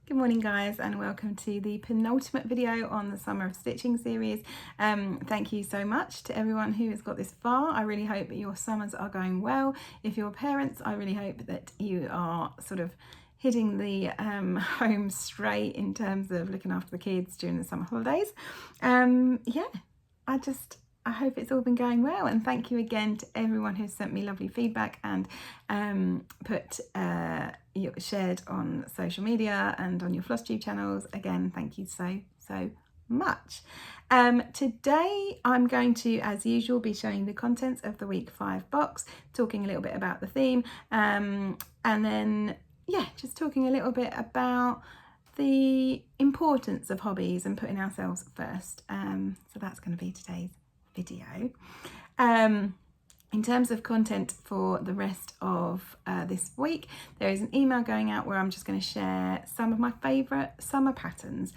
Good morning guys, and welcome to the penultimate video on the Summer of Stitching series. Thank you so much to everyone who has got this far. I really hope that your summers are going well. If you're parents, I really hope that you are sort of hitting the home straight in terms of looking after the kids during the summer holidays. I hope it's all been going well, and thank you again to everyone who's sent me lovely feedback and shared on social media and on your FlossTube channels. Again, thank you so much. Today I'm going to, as usual, be showing the contents of the week 5 box, talking a little bit about the theme, and then just talking a little bit about the importance of hobbies and putting ourselves first. So that's going to be today's video. In terms of content for the rest of this week, there is an email going out where I'm just going to share some of my favourite summer patterns,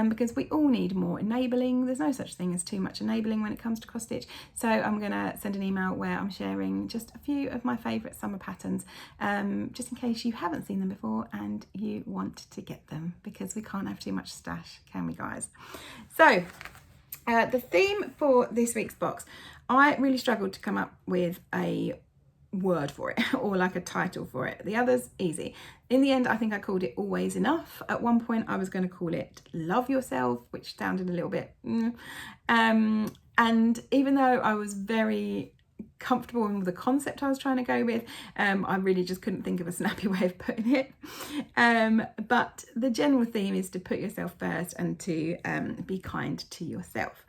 because we all need more enabling. There's no such thing as too much enabling when it comes to cross stitch. So I'm going to send an email where I'm sharing just a few of my favourite summer patterns, just in case you haven't seen them before and you want to get them, because we can't have too much stash, can we guys? So the theme for this week's box, I really struggled to come up with a word for it or like a title for it. The others, easy. In the end, I think I called it Always Enough. At one point, I was going to call it Love Yourself, which sounded a little bit... And even though I was very comfortable with the concept I was trying to go with, I really just couldn't think of a snappy way of putting it. But the general theme is to put yourself first and to be kind to yourself.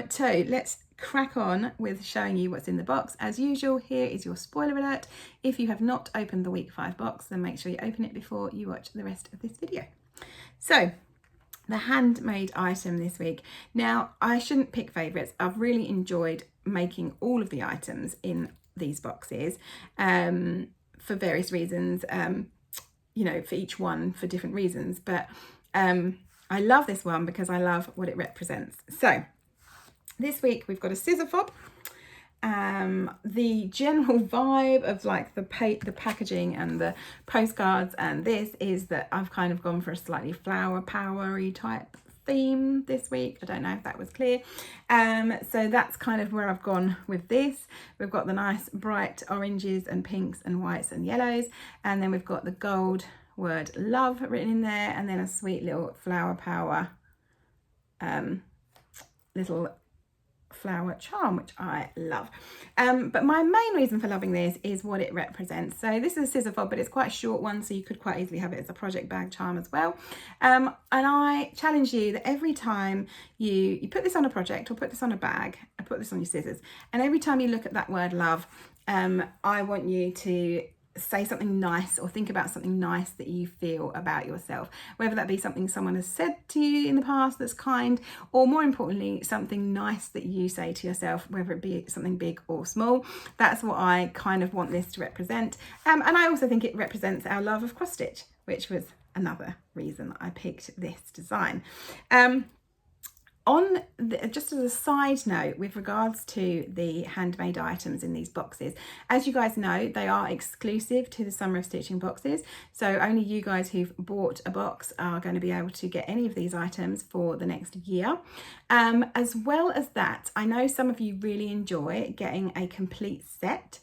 So let's crack on with showing you what's in the box. As usual, here is your spoiler alert. If you have not opened the week 5 box, then make sure you open it before you watch the rest of this video. So the handmade item this week. Now, I shouldn't pick favourites. I've really enjoyed making all of the items in these boxes for various reasons, for each one for different reasons. But I love this one because I love what it represents. So this week we've got a scissor fob. The general vibe of like the packaging and the postcards and this is that I've kind of gone for a slightly flower powery type theme this week. I don't know if that was clear. So that's kind of where I've gone with this. We've got the nice bright oranges and pinks and whites and yellows, and then we've got the gold word love written in there, and then a sweet little flower power little flower charm, which I love. But my main reason for loving this is what it represents. So this is a scissor fob, but it's quite a short one, so you could quite easily have it as a project bag charm as well. And I challenge you that every time you put this on a project or put this on a bag, I put this on your scissors, and every time you look at that word love, I want you to say something nice or think about something nice that you feel about yourself, whether that be something someone has said to you in the past that's kind, or more importantly, something nice that you say to yourself, whether it be something big or small. That's what I kind of want this to represent. And I also think it represents our love of cross stitch, which was another reason I picked this design. Just as a side note, with regards to the handmade items in these boxes, as you guys know, they are exclusive to the Summer of Stitching boxes. So only you guys who've bought a box are going to be able to get any of these items for the next year. As well as that, I know some of you really enjoy getting a complete set.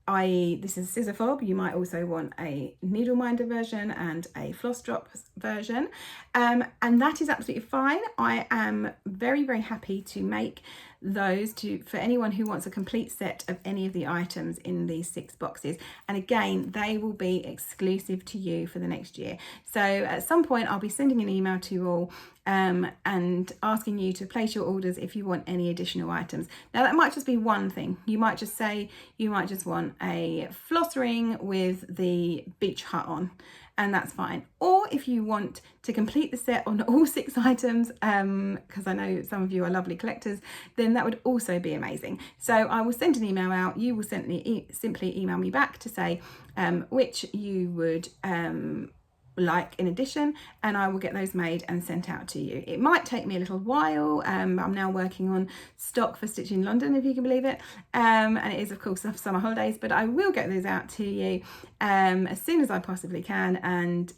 This is a scissor fob. You might also want a needle minder version and a floss drop version, and that is absolutely fine. I am very happy to make those for anyone who wants a complete set of any of the items in these 6 boxes, and again, they will be exclusive to you for the next year. So at some point I'll be sending an email to you all and asking you to place your orders if you want any additional items. Now that might just be one thing. You might just say you might just want a floss ring with the beach hut on, and that's fine. Or if you want to complete the set on all 6 items, because I know some of you are lovely collectors, then that would also be amazing. So I will send an email out. You will simply email me back to say which you would like in addition, and I will get those made and sent out to you. It might take me a little while. I'm now working on stock for Stitch in London, if you can believe it, and it is of course summer holidays, but I will get those out to you as soon as I possibly can, and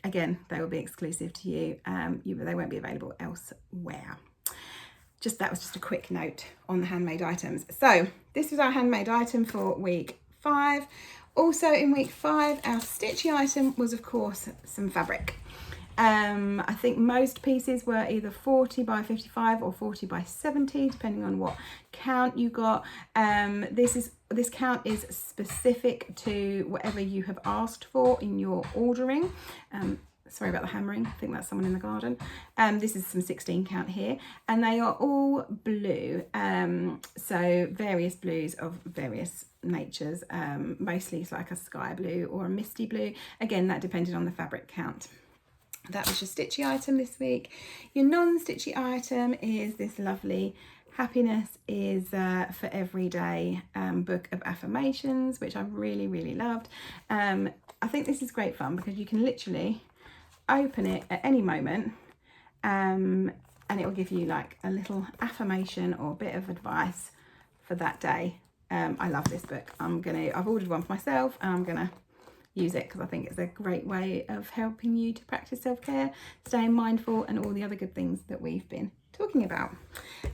again, they will be exclusive to you. They won't be available elsewhere. That was just a quick note on the handmade items. So this was our handmade item for week 5. Also in week 5, our stitchy item was of course some fabric. I think most pieces were either 40 by 55 or 40 by 70, depending on what count you got. This count is specific to whatever you have asked for in your ordering. Sorry about the hammering, I think that's someone in the garden. This is some 16 count here, and they are all blue. So various blues of various natures, mostly it's like a sky blue or a misty blue. Again, that depended on the fabric count. That was your stitchy item this week. Your non-stitchy item is this lovely Happiness is for Everyday book of affirmations, which I really loved. I think this is great fun because you can literally open it at any moment, and it will give you like a little affirmation or bit of advice for that day. I love this book. I've ordered one for myself, and I'm gonna use it because I think it's a great way of helping you to practice self-care, staying mindful, and all the other good things that we've been talking about.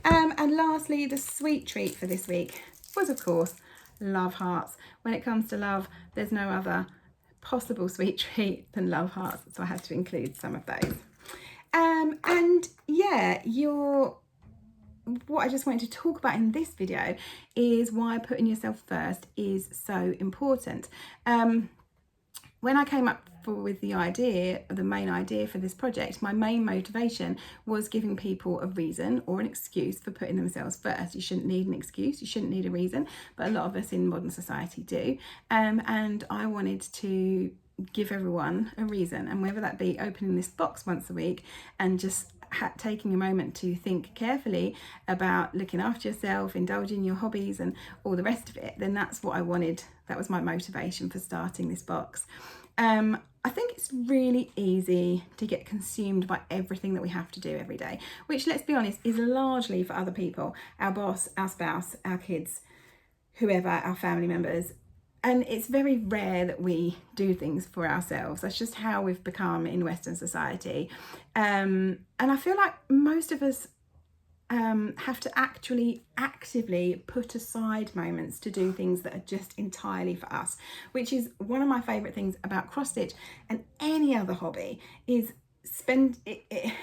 And lastly, the sweet treat for this week was of course love hearts. When it comes to love, there's no other possible sweet treat than love hearts, so I had to include some of those. And yeah, what I just wanted to talk about in this video is why putting yourself first is so important. When I came up with the main idea for this project, my main motivation was giving people a reason or an excuse for putting themselves first. You shouldn't need an excuse, you shouldn't need a reason, but a lot of us in modern society do. And I wanted to give everyone a reason, and whether that be opening this box once a week and just taking a moment to think carefully about looking after yourself, indulging your hobbies and all the rest of it, then that's what I wanted. That was my motivation for starting this box. I think it's really easy to get consumed by everything that we have to do every day, which, let's be honest, is largely for other people, our boss, our spouse, our kids, whoever, our family members. And it's very rare that we do things for ourselves. That's just how we've become in Western society. And I feel like most of us have to actually actively put aside moments to do things that are just entirely for us, which is one of my favourite things about cross stitch and any other hobby. Is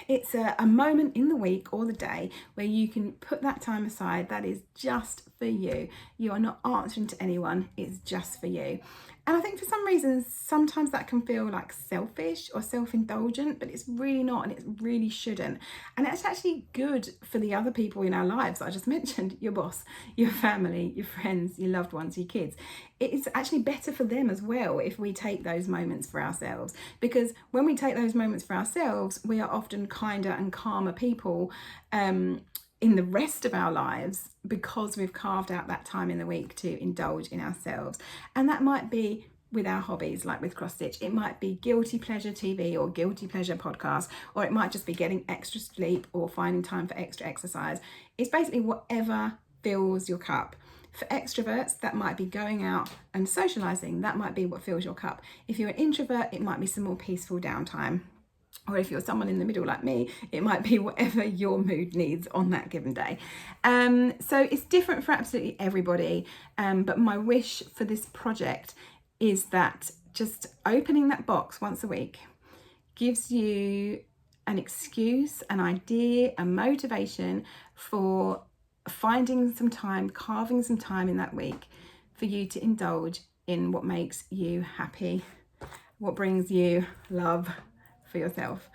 it's a moment in the week or the day where you can put that time aside that is just for you. You are not answering to anyone, it's just for you. And I think for some reason, sometimes that can feel like selfish or self-indulgent, but it's really not, and it really shouldn't. And it's actually good for the other people in our lives that I just mentioned, your boss, your family, your friends, your loved ones, your kids. It's actually better for them as well if we take those moments for ourselves, because when we take those moments for ourselves, we are often kinder and calmer people in the rest of our lives, because we've carved out that time in the week to indulge in ourselves. And that might be with our hobbies, like with cross stitch. It might be guilty pleasure TV or guilty pleasure podcast, or it might just be getting extra sleep or finding time for extra exercise. It's basically whatever fills your cup. For extroverts, that might be going out and socializing. That might be what fills your cup. If you're an introvert, it might be some more peaceful downtime. Or if you're someone in the middle like me, it might be whatever your mood needs on that given day. So it's different for absolutely everybody. But my wish for this project is that just opening that box once a week gives you an excuse, an idea, a motivation for finding some time, carving some time in that week for you to indulge in what makes you happy, what brings you love for yourself.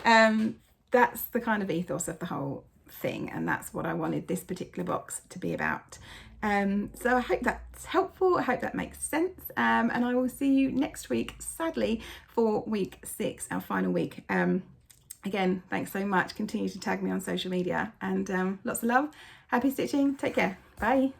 That's the kind of ethos of the whole thing, and that's what I wanted this particular box to be about. So I hope that's helpful. I hope that makes sense, and I will see you next week, sadly, for week 6, our final week. Again, thanks so much. Continue to tag me on social media, and lots of love. Happy stitching. Take care. Bye.